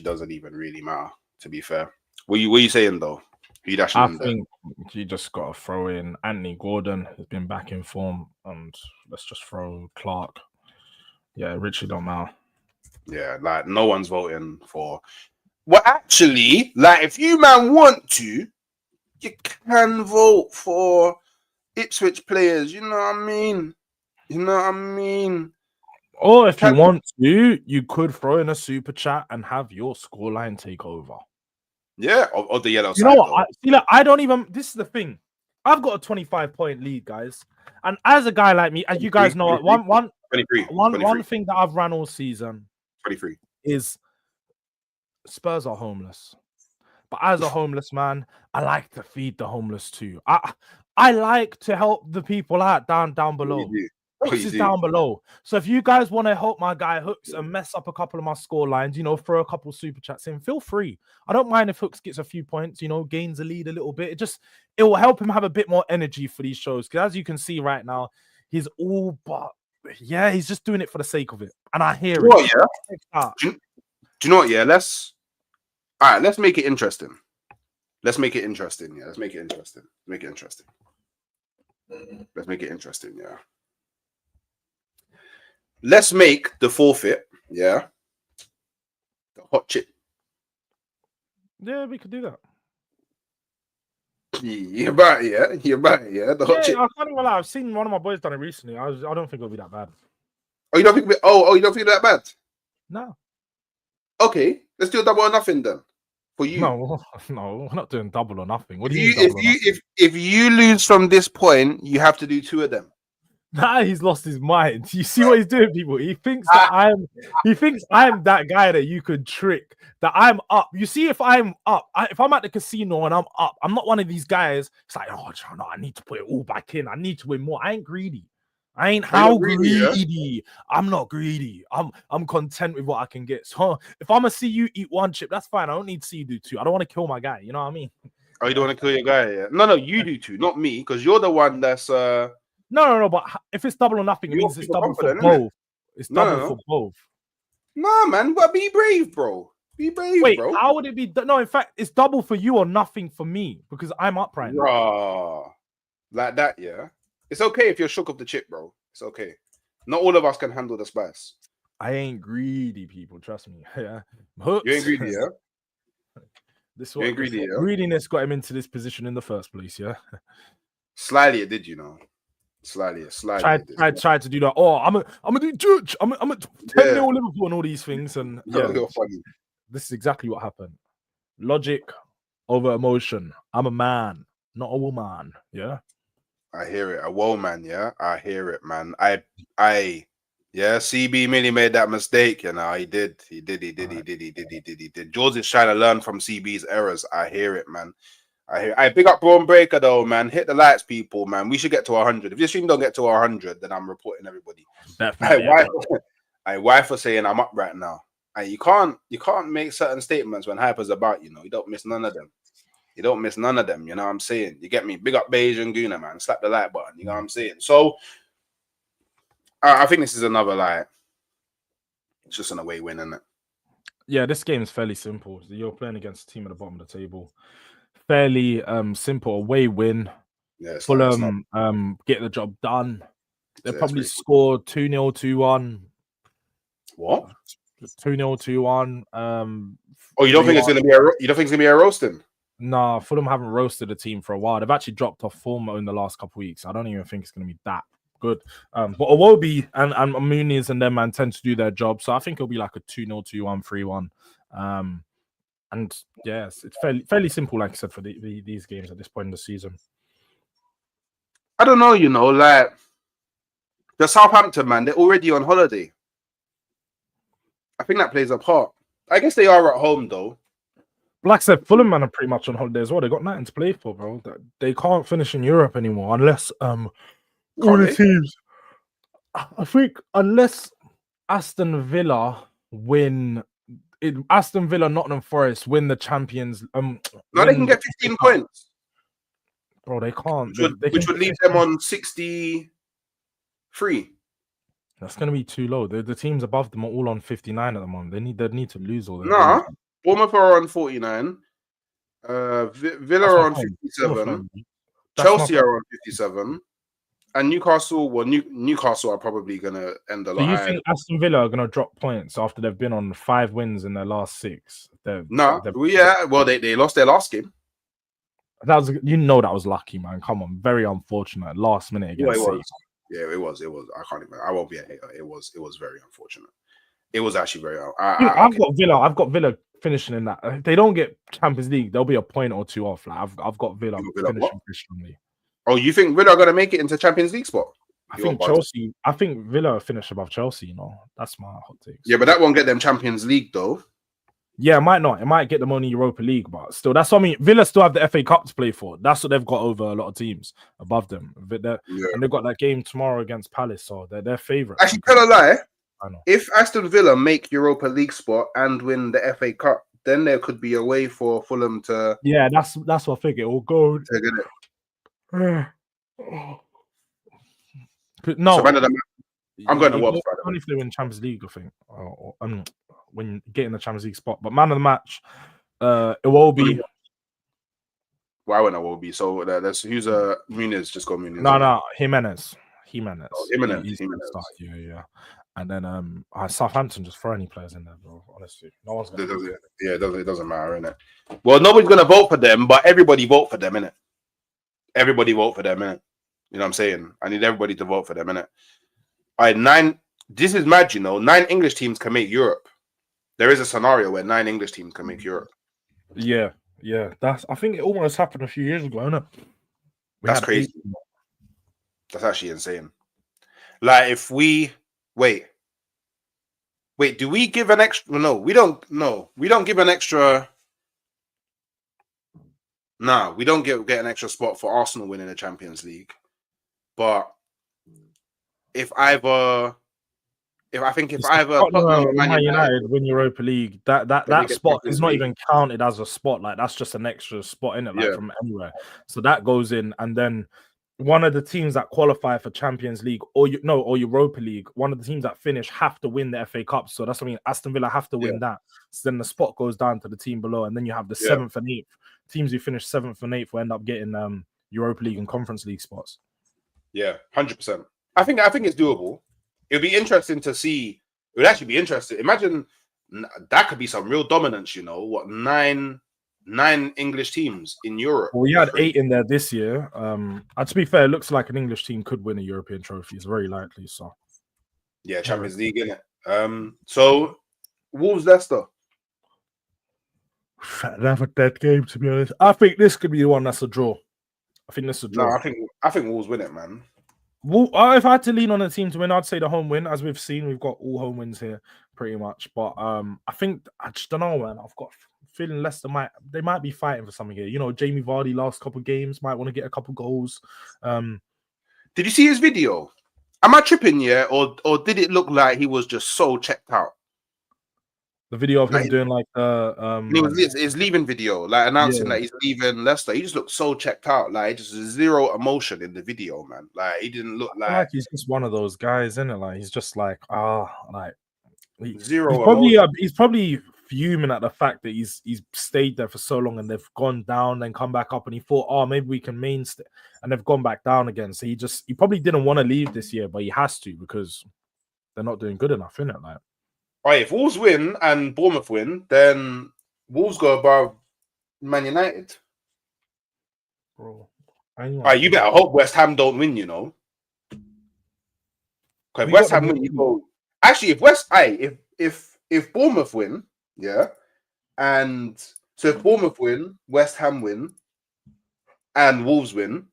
doesn't even really matter. To be fair, what you saying though? I think you just got to throw in Anthony Gordon, has been back in form, and let's just throw Clark. Yeah, Richie don't matter. Yeah, like no one's voting for. Well, actually, like if you man want to, you can vote for Ipswich players. You know what I mean? Or if you want to, you could throw in a super chat and have your scoreline take over. Yeah, or the yellow side. You know what? I don't even. This is the thing. I've got a 25-point lead, guys. And as a guy like me, as you guys know, 23. One thing that I've ran all season 23 is Spurs are homeless. But as a homeless man, I like to feed the homeless too. I like to help the people out down below. Hooks is down below. So if you guys want to help my guy Hooks and mess up a couple of my score lines, throw a couple super chats in, feel free. I don't mind if Hooks gets a few points, gains a lead a little bit. It will help him have a bit more energy for these shows. Because as you can see right now, he's all but he's just doing it for the sake of it. And I hear it. Yeah. Do you know what? Yeah, let's make it interesting. Let's make it interesting. Yeah, let's make it interesting. Yeah. Let's make the forfeit, the hot chip. Yeah, we could do that. You're right, the hot chip. I can't even lie. I've seen one of my boys done it recently. I don't think it'll be that bad. Oh, you don't think? You don't think that bad? No. Okay, let's do a double or nothing then. For you? No, we're not doing double or nothing. What do you mean? If you lose from this point, you have to do 2 of them. Nah, he's lost his mind. You see what he's doing, people? He thinks that I'm that guy that you could trick, that I'm up. You see, if I'm up, if I'm at the casino and I'm up, I'm not one of these guys. It's like, oh, no, I need to put it all back in. I need to win more. I ain't greedy. I ain't greedy. I'm not greedy. I'm content with what I can get. So if I'm gonna see you eat 1 chip, that's fine. I don't need to see you do 2. I don't want to kill my guy. You know what I mean? Oh, you don't want to kill your guy? Yeah. No, you do 2, not me, because you're the one that's No. But if it's double or nothing, it means it's double for both. It's double for both. Nah, man, but be brave, bro. Be brave, Wait, bro. how would it be? No, in fact, it's double for you or nothing for me because I'm up right now. Like that, yeah. It's okay if you're shook off the chip, bro. It's okay. Not all of us can handle the spice. I ain't greedy, people. Trust me. Yeah, you ain't greedy, yeah. Greediness got him into this position in the first place, yeah. Slyly, it did, you know. Slyly. Tried to do that. Oh, I'm gonna do judge. I'm a 10-0 Liverpool and all these things, and yeah, you're funny. This is exactly what happened. Logic over emotion. I'm a man, not a woman. Yeah. I hear it. A woman, yeah. I hear it, man. Yeah, CB Millie made that mistake, you know. He did. George is trying to learn from CB's errors. I hear it, man. I big up Braun Breaker though, man. Hit the lights, people, man. We should get to 100. If this stream don't get to 100, then I'm reporting everybody. Wife was saying I'm up right now. And you can't make certain statements when hyper's about, you know. You don't miss none of them. You know what I'm saying? You get me? Big up Beige and Guna, man. Slap the like button, you know what I'm saying? So I think this is another it's just an away win, isn't it? Yeah, this game is fairly simple. You're playing against a team at the bottom of the table. Fairly simple away win. Yeah, Fulham get the job done. They'll probably score 2-0, 2-1. What? 2-0, 2-1. You don't think it's gonna be a roasting? Nah, Fulham haven't roasted a team for a while. They've actually dropped off form in the last couple of weeks. I don't even think it's gonna be that good. But Iwobi and Muniz and them man tend to do their job. So I think it'll be like a 2-0, 2-1, 3-1. And yes, it's fairly simple, like I said, for these games at this point in the season. I don't know, you know, like the Southampton man, they're already on holiday. I think that plays a part. I guess they are at home though. Like I said, Fulham man are pretty much on holiday as well. They got nothing to play for, bro. They can't finish in Europe anymore unless one of the teams. I think unless Aston Villa win. Aston Villa, Nottingham Forest win the Champions. No, they can get 15 points. Bro, they can't. Which would leave them on 63. That's going to be too low. The teams above them are all on 59 at the moment. They need to lose all their games. Bournemouth are on 49. Villa are on 57. Chelsea are on 57. And Newcastle, Newcastle are probably going to end a lot. Do you think Aston Villa are going to drop points after they've been on 5 wins in their last 6? Well, they lost their last game. That was lucky, man. Come on, very unfortunate. Last minute against City. Yeah, it was. I can't even. I won't be a hater. It was very unfortunate. It was actually very. I've got Villa finishing in that. If they don't get Champions League, there'll be a point or two off. Like I've got Villa finishing pretty strongly. Oh, you think Villa are going to make it into Champions League spot? I think Villa finish above Chelsea. You know, that's my hot take. Yeah, but that won't get them Champions League though. Yeah, it might not. It might get them only Europa League, but still, that's what I mean. Villa still have the FA Cup to play for. That's what they've got over a lot of teams above them. And they've got that game tomorrow against Palace, so they're their favourite. Actually, tell a lie. I know. If Aston Villa make Europa League spot and win the FA Cup, then there could be a way for Fulham to. Yeah, that's what I think it will go. To get it. No, so I'm going to watch. Only if they win Champions League, I think. When getting the Champions League spot, but man of the match, it will be. Why wouldn't it will be? So there's who's Muniz? Just go Muniz. No, Jimenez. Oh, Jimenez. Yeah. And then Southampton just throw any players in there, bro. Honestly, no one's gonna. It doesn't matter, innit? Well, nobody's gonna vote for them, but everybody vote for them, innit? Everybody vote for them, innit? You know what I'm saying? I need everybody to vote for them, innit? All right, 9. This is mad, you know. 9 English teams can make Europe. There is a scenario where 9 English teams can make Europe. Yeah. I think it almost happened a few years ago, isn't it? That's crazy. That's actually insane. Like if we wait, do we give an extra? No, we don't. No, we don't give an extra. No, we don't get an extra spot for Arsenal winning the Champions League. But if either Man United win Europa League, that spot is not even counted as a spot. Like that's just an extra spot in it, from anywhere. So that goes in, and then one of the teams that qualify for Champions League or Europa League, one of the teams that finish have to win the FA Cup. So that's what I mean. Aston Villa have to win that. So then the spot goes down to the team below, and then you have the 7th and 8th teams who finish 7th and 8th will end up getting Europa League and Conference League spots. Yeah, 100%. I think it's doable. It'll be interesting to see. It would actually be interesting. Imagine that could be some real dominance. You know what? Nine English teams in Europe. Well, we had 8 in there this year. To be fair, it looks like an English team could win a European trophy. It's very likely. So, yeah, Champions League, innit? So, Wolves Leicester. Another dead game, to be honest. I think this could be the one that's a draw. I think this is a draw. No, I think Wolves win it, man. Well, if I had to lean on a team to win, I'd say the home win. As we've seen, we've got all home wins here, pretty much. But I just don't know, man. I've got a feeling Leicester might be fighting for something here. You know, Jamie Vardy last couple of games might want to get a couple goals. Did you see his video? Am I tripping, or did it look like he was just so checked out? The video of him doing his leaving video, like announcing that he's leaving Leicester. He just looked so checked out, like just zero emotion in the video, man. Like he didn't look like he's just one of those guys, isn't it? Like he's just like zero. He's probably fuming at the fact that he's stayed there for so long and they've gone down, then come back up, and he thought, maybe we can mainstay, and they've gone back down again. So he probably didn't want to leave this year, but he has to because they're not doing good enough, innit? Like. Right, if Wolves win and Bournemouth win, then Wolves go above Man United. Bro, right, you better hope West Ham don't win, you know. Because West Ham win, you go. Actually, if Bournemouth win, and so if Bournemouth win, West Ham win, and Wolves win,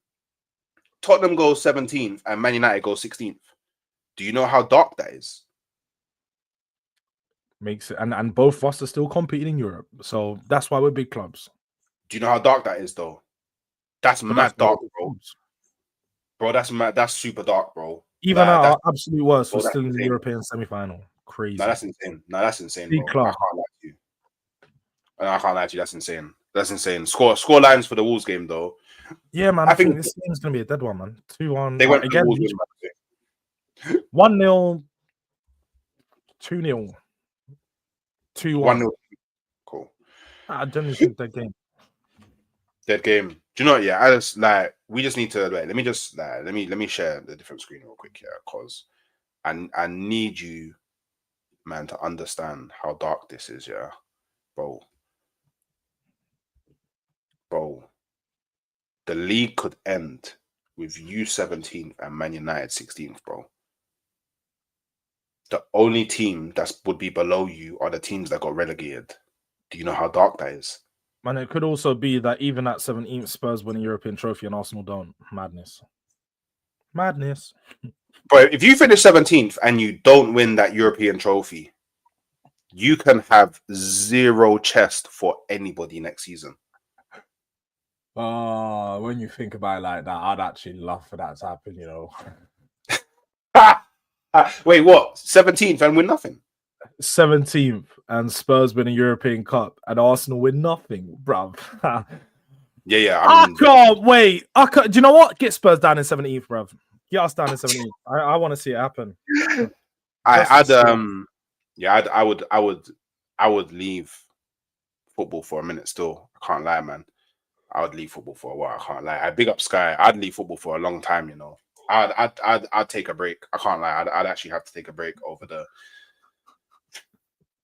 Tottenham goes 17th and Man United goes 16th. Do you know how dark that is? Makes it, and both of us are still competing in Europe, so that's why we're big clubs. Do you know how dark that is, though? That's mad dark, bro. Bro, that's mad. That's super dark, bro. Even our absolute worst, we're still in the European semi-final. Crazy. No, that's insane. Big club. I can't lie to you. That's insane. That's insane. Score lines for the Wolves game, though. Yeah, man. I think this game's gonna be a dead one, man. 2-1. They went again. 1-0, 2-0. 2-1. Cool. I don't think that game. Dead game. Do you know what? Yeah, I just we just need to let me share the different screen real quick here, cause I need you, man, to understand how dark this is, yeah, bro. The league could end with you 17th and Man United 16th, bro. The only team that would be below you are the teams that got relegated. Do you know how dark that is? Man, it could also be that even at 17th, Spurs win a European trophy and Arsenal don't. Madness. But if you finish 17th and you don't win that European trophy, you can have zero chest for anybody next season. When you think about it like that, I'd actually love for that to happen, you know. Wait, what? 17th and win nothing? 17th and Spurs win a European Cup and Arsenal win nothing, bruv. Yeah. I can't wait. Do you know what? Get Spurs down in 17th, bruv. Get us down in 17th. I want to see it happen. I would leave football for a minute still. I can't lie, man. I would leave football for a while. I can't lie. I big up Sky. I'd leave football for a long time, you know. I'd take a break. I can't lie. I'd actually have to take a break over the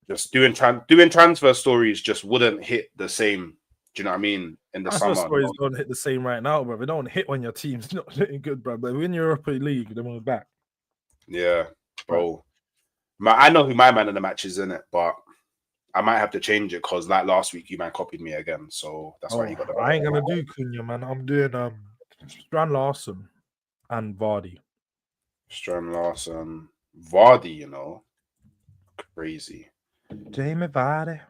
just doing transfer stories just wouldn't hit the same. Do you know what I mean? In the summer, stories don't hit the same right now, bro. They don't hit when your team's not hitting good, bro. But when you're Europa League, then we're back. Yeah, bro. I know who my man of the match is, in it, but I might have to change it because like last week, you man copied me again, so that's why you got. I ain't gonna do Cunha, man. I'm doing Strand Larson and Vardy. Strand Larson, Vardy, you know, crazy. Jamie Vardy,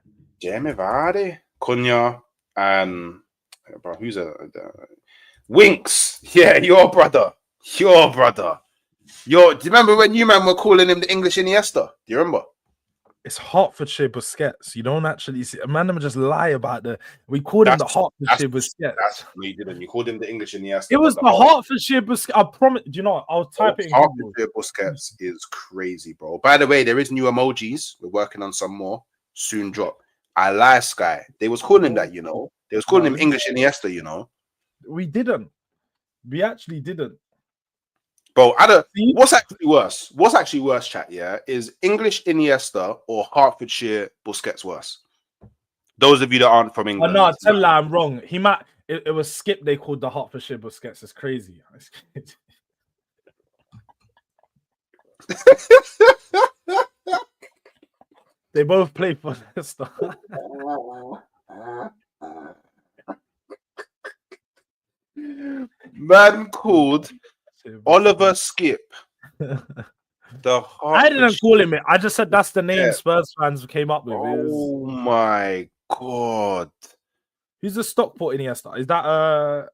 Cunha, and bro, who's Winks? Yeah, your brother. Do you remember when you man were calling him the English Iniesta? Do you remember? It's Hertfordshire Busquets. You don't actually see. Man, just lie about the. We called him the Hertfordshire Busquets. No, you didn't. You called him the English Iniesta. It was the Hertfordshire Busquets. I promise. Do you know what? I'll type it in Google. Hertfordshire Busquets is crazy, bro. By the way, there is new emojis. We're working on some more. Soon drop. I lie, Sky. They was calling him that, you know. They was calling him English Iniesta, you know. We didn't. We actually didn't. Bro, what's actually worse? What's actually worse, chat, yeah? Is English Iniesta or Hertfordshire Busquets worse? Those of you that aren't from England. Oh, no, tell you I'm wrong. He might. It was Skip. They called the Hertfordshire Busquets. It's crazy. They both play for Leicester. Man called Oliver Skip. I didn't call him it. I just said that's the name Spurs fans came up with. Oh my god! Who's the Stockport Iniesta? Is that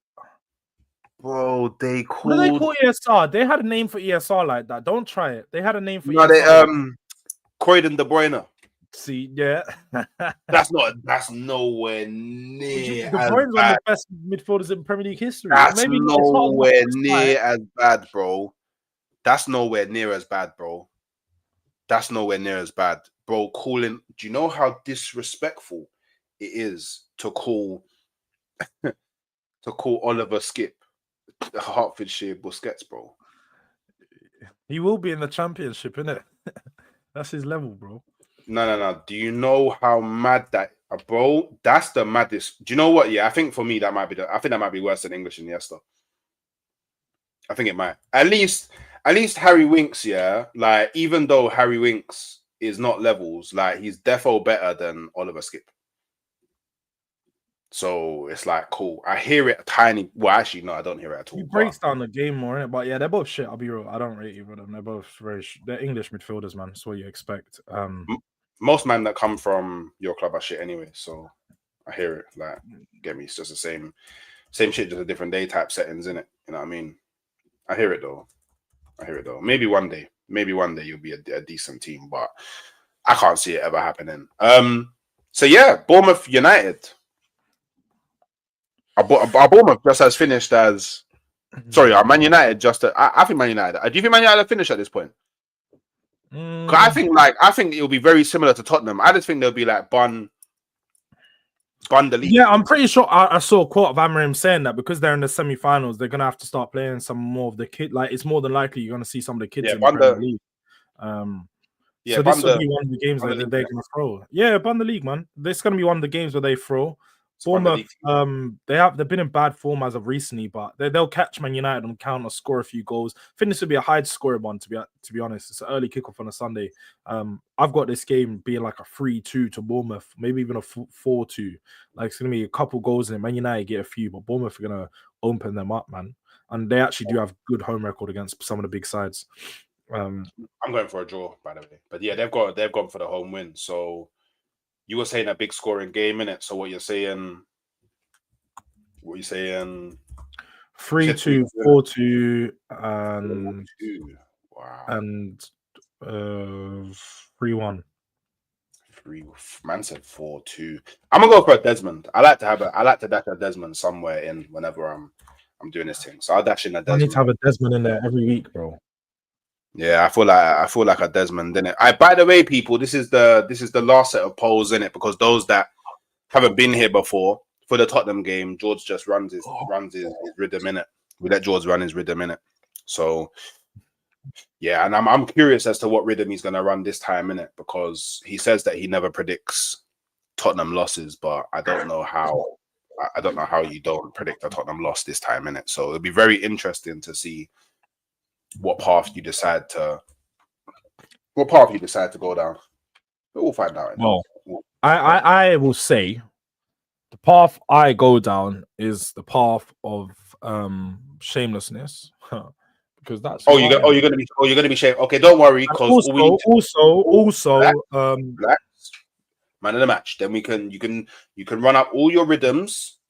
Bro, they called. What do they call ESR? They had a name for ESR like that. Don't try it. They had a name for ESR. They Croydon De Bruyne. See, yeah. That's nowhere near. De Bruyne's one of the best midfielders in Premier League history. That's nowhere near as bad, bro. That's nowhere near as bad, bro. That's nowhere near as bad, bro. Calling. Do you know how disrespectful it is to call Oliver Skip the Hertfordshire Busquets, bro? He will be in the Championship, innit? That's his level, bro. No. Do you know how mad that, bro? That's the maddest. Do you know what? Yeah, I think for me that might be worse than English Iniesta. I think it might. At least Harry Winks, yeah. Like, even though Harry Winks is not levels, like, he's defo better than Oliver Skip. So it's like, cool. I hear it tiny. Well, actually, no, I don't hear it at all. He breaks down the game more, innit? But yeah, they're both shit. I'll be real. I don't rate either of them. They're both they're English midfielders, man. That's what you expect. Most men that come from your club are shit anyway. So I hear it. Like, get me? It's just the same shit, just a different day type settings, innit? You know what I mean? I hear it though. Maybe one day you'll be a decent team, but I can't see it ever happening. So yeah, Bournemouth United. Our Bournemouth just has finished as. Sorry, our Man United just. I think Man United. Do you think Man United have finished at this point? I think it'll be very similar to Tottenham. I just think they'll be like bun the league. Yeah, I'm pretty sure I saw a quote of Amarim saying that because they're in the semi-finals, they're gonna have to start playing some more of the kid. Like, it's more than likely you're gonna see some of the kids in the Premier League. So this will be one of the games that they're gonna throw. Yeah, bun the league, man. This is gonna be one of the games where they throw. Bournemouth, they've been in bad form as of recently, but they'll catch Man United on counter, score a few goals. I think this will be a high scoring one, to be honest. It's an early kickoff on a Sunday. I've got this game being like a 3-2 to Bournemouth, maybe even a 4-2. Like, it's gonna be a couple goals in it. Man United get a few, but Bournemouth are gonna open them up, man. And they actually do have good home record against some of the big sides. I'm going for a draw, by the way. But yeah, they've gone for the home win. So you were saying a big scoring game, innit? So what you're saying? 3-2, 4-2, and 4-2. Wow. And 3-1. Man said 4-2. I'm gonna go for a Desmond. I like to dash a Desmond somewhere in whenever I'm doing this thing. So I'll dash in a Desmond. I need to have a Desmond in there every week, bro. Yeah, I feel like a Desmond, innit? By the way, people, this is the last set of polls, innit? Because those that haven't been here before, for the Tottenham game, George just runs his rhythm, innit? We let George run his rhythm, innit? So yeah, and I'm curious as to what rhythm he's gonna run this time, innit? Because he says that he never predicts Tottenham losses, but I don't know how you don't predict a Tottenham loss this time, innit? So it'll be very interesting to see what path you decide to go down. But we'll find out. Well, I will say the path I go down is the path of shamelessness. Because that's you're gonna be shamed. Okay, don't worry, because also Black, man of the match. Then you can run up all your rhythms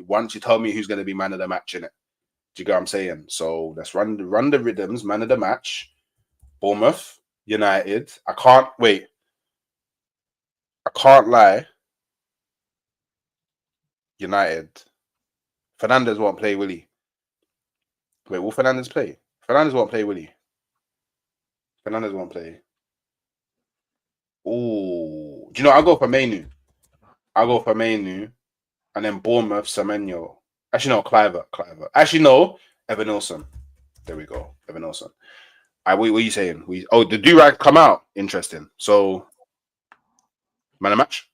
once you tell me who's gonna be man of the match in it. Do you get what I'm saying? So let's run the rhythms, man of the match. Bournemouth, United. I can't wait. can't lie. United. Fernandes won't play, will he? Wait, will Fernandes play? Fernandes won't play, will he? Fernandes won't play. Oh, do you know? I'll go for Mainu. And then Bournemouth, Semenyo. Actually, no, Cliver. Actually, no, Evan Nilsson. There we go, Evan Nilsson. What are you saying? The do-rag come out. Interesting. So, man of match?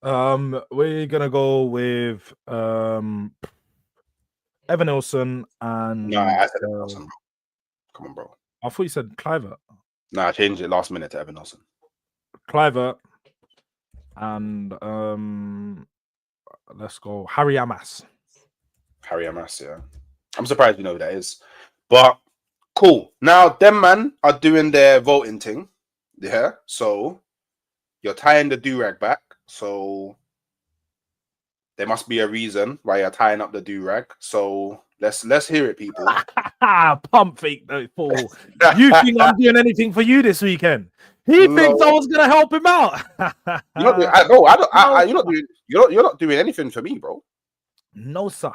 We're gonna go with Evan Nilsson and. No, I said Evan Nilsson, bro. Come on, bro. I thought you said Cliver. No, I changed it last minute to Evan Nilsson. Cliver and let's go Harry Amas. Yeah. I'm surprised you know who that is. But cool. Now them man are doing their voting thing. Yeah. So you're tying the do-rag back. So there must be a reason why you're tying up the do-rag. So let's hear it, people. Pump fake though, fool. You think I'm doing anything for you this weekend? He thinks I was gonna help him out. You're not doing anything for me, bro. No, sir.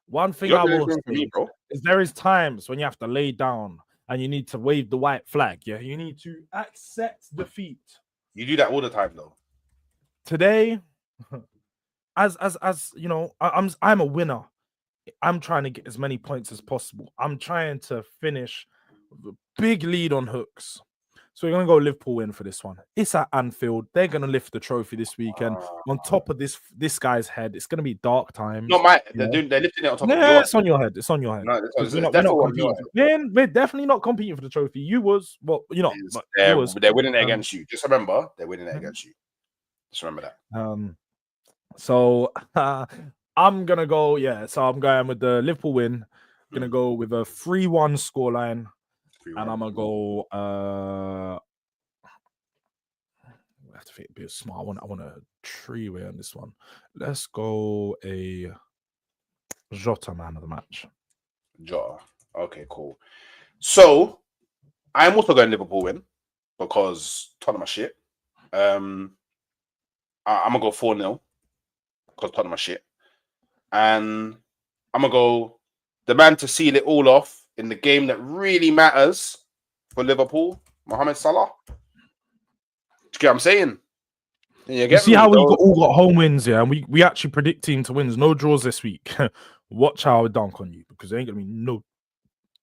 One thing I will say is there is times when you have to lay down and you need to wave the white flag. Yeah, you need to accept defeat. You do that all the time, though. Today, as you know, I'm a winner. I'm trying to get as many points as possible. I'm trying to finish with a big lead on hooks. So we're going to go Liverpool win for this one. It's at Anfield. They're going to lift the trophy this weekend. On top of this guy's head, it's going to be dark times. Not my. They're lifting it on top of your head. It's on your head. It's on your head. No, we're definitely not competing for the trophy. You was, well, you know. They're winning it against you. Just remember, they're winning it against you. Just remember that. So I'm going to go, so I'm going with the Liverpool win. I'm going to go with a 3-1 scoreline. And I'm gonna go. I have to think a bit smart. I want a three-way on this one. Let's go a Jota man of the match. Jota. Okay, cool. So I'm also going Liverpool win because Tottenham are shit. I'm gonna go 4-0 because Tottenham are shit, and I'm gonna go the man to seal it all off. In the game that really matters for Liverpool, Mohamed Salah. Do you get what I'm saying? You see how we all got home wins, yeah? And we actually predict team to wins. No draws this week. Watch how I dunk on you because there ain't going to be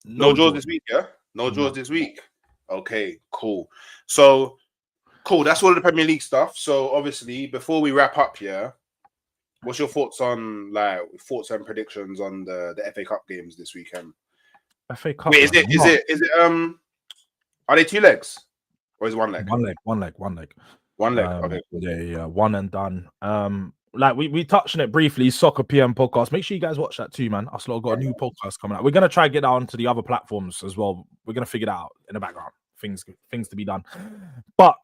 no draws this week, yeah? No draws this week. Okay, cool. So, cool. That's all of the Premier League stuff. So, obviously, before we wrap up here, what's your thoughts and predictions on the FA Cup games this weekend? FA Cup. Wait, is it are they 2 legs or is it 1 leg? One leg. Okay. Yeah, one and done. Like we touched on it briefly, Soccer PM podcast. Make sure you guys watch that too, man. I've got a new podcast coming out. We're gonna try to get that onto the other platforms as well. We're gonna figure that out in the background. Things to be done. But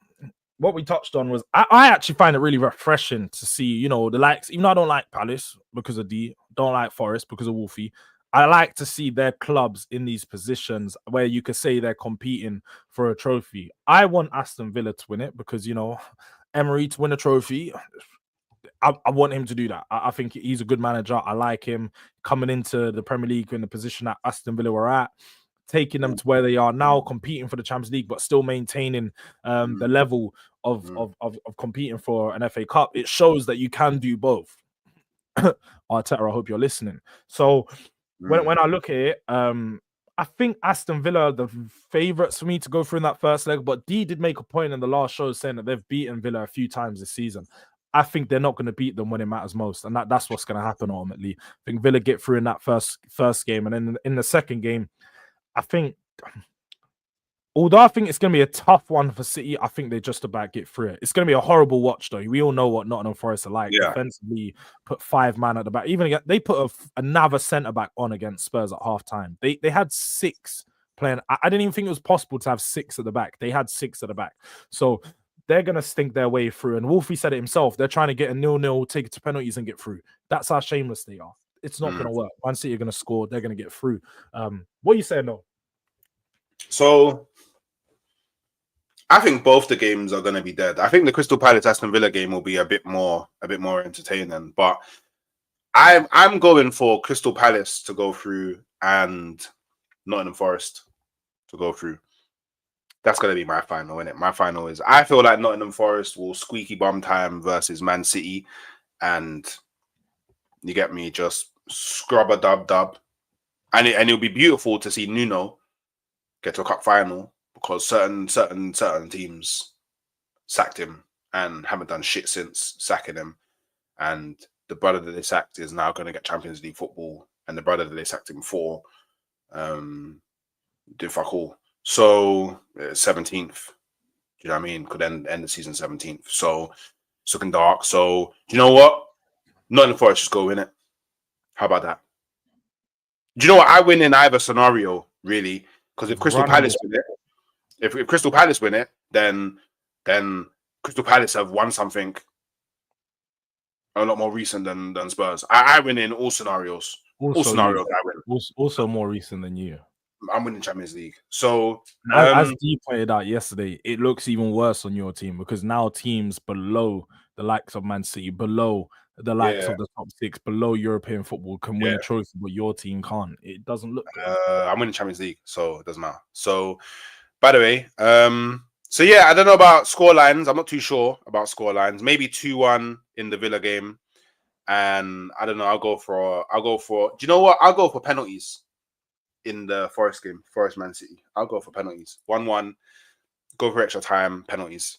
what we touched on was I actually find it really refreshing to see, you know, the likes, even though I don't like Palace because of don't like Forest because of Wolfie. I like to see their clubs in these positions where you could say they're competing for a trophy. I want Aston Villa to win it because, you know, Emery to win a trophy. I want him to do that. I think he's a good manager. I like him coming into the Premier League in the position that Aston Villa were at, taking them to where they are now, competing for the Champions League, but still maintaining the level of competing for an FA Cup. It shows that you can do both. Arteta, I hope you're listening. So when I look at it, I think Aston Villa are the favourites for me to go through in that first leg. But D did make a point in the last show saying that they've beaten Villa a few times this season. I think they're not going to beat them when it matters most, and that's what's going to happen ultimately. I think Villa get through in that first game, and then in the second game, I think, although I think it's going to be a tough one for City, I think they just about get through it. It's going to be a horrible watch, though. We all know what Nottingham Forest are like. Yeah. Defensively, put 5 man at the back. Even they put another centre back on against Spurs at half time. They had 6 playing. I didn't even think it was possible to have 6 at the back. They had 6 at the back. So they're going to stink their way through. And Wolfie said it himself. They're trying to get a 0-0, take it to penalties and get through. That's how shameless they are. It's not going to work. Man City are going to score. They're going to get through. What are you saying, though? So I think both the games are going to be dead. I think the Crystal Palace Aston Villa game will be a bit more entertaining. But I'm going for Crystal Palace to go through and Nottingham Forest to go through. That's going to be my final, isn't it? My final is I feel like Nottingham Forest will squeaky bum time versus Man City, and you get me, just scrub a dub, and it'll be beautiful to see Nuno get to a cup final because certain teams sacked him and haven't done shit since sacking him, and the brother that they sacked is now going to get Champions League football, and the brother that they sacked him for did fuck all. So 17th, do you know what I mean? Could end the season 17th. So it's looking dark. So do you know what? Nottingham Forest just go in it. How about that? Do you know what? I win in either scenario, really, because if Crystal Palace win it, if Crystal Palace win it, then Crystal Palace have won something a lot more recent than Spurs. I win in all scenarios. All scenarios I win. Also more recent than you. I'm winning Champions League. So as Dee pointed out yesterday, it looks even worse on your team because now teams below the likes of Man City, below the likes of the top six, below European football can win a trophy, but your team can't. It doesn't look good. I'm winning Champions League, so it doesn't matter. So, by the way, so yeah, I don't know about score lines. I'm not too sure about score lines. Maybe 2-1 in the Villa game, and I don't know. I'll go for. Do you know what? I'll go for penalties in the Forest game, Forest Man City. I'll go for penalties. 1-1. Go for extra time, penalties.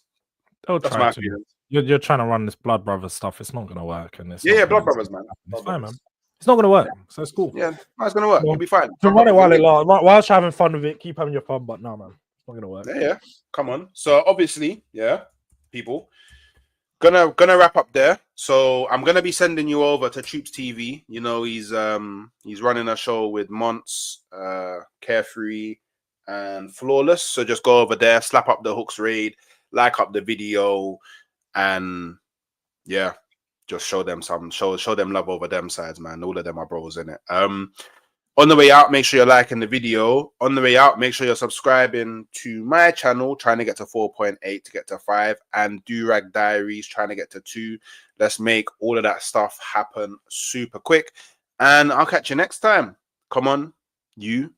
That's my feeling. You're trying to run this Blood Brothers stuff. It's not going to work. And it's Blood Brothers, man. It's fine, man. It's not going to work. So it's cool. Yeah, it's going to work. You'll be fine. So run it while it lasts. Whilst you're having fun with it, keep having your fun. But no, man, it's not going to work. Yeah. Come on. So obviously, people. Gonna wrap up there. So I'm gonna be sending you over to Troops TV. You know, he's running a show with Monts, Carefree, and Flawless. So just go over there, slap up the Hooks raid, like up the video, and just show them love over them sides, man. All of them are bros in it. On the way out, make sure you're liking the video. On the way out, make sure you're subscribing to my channel, trying to get to 4.8 to get to 5, and Durag Diaries, trying to get to 2. Let's make all of that stuff happen super quick. And I'll catch you next time. Come on, you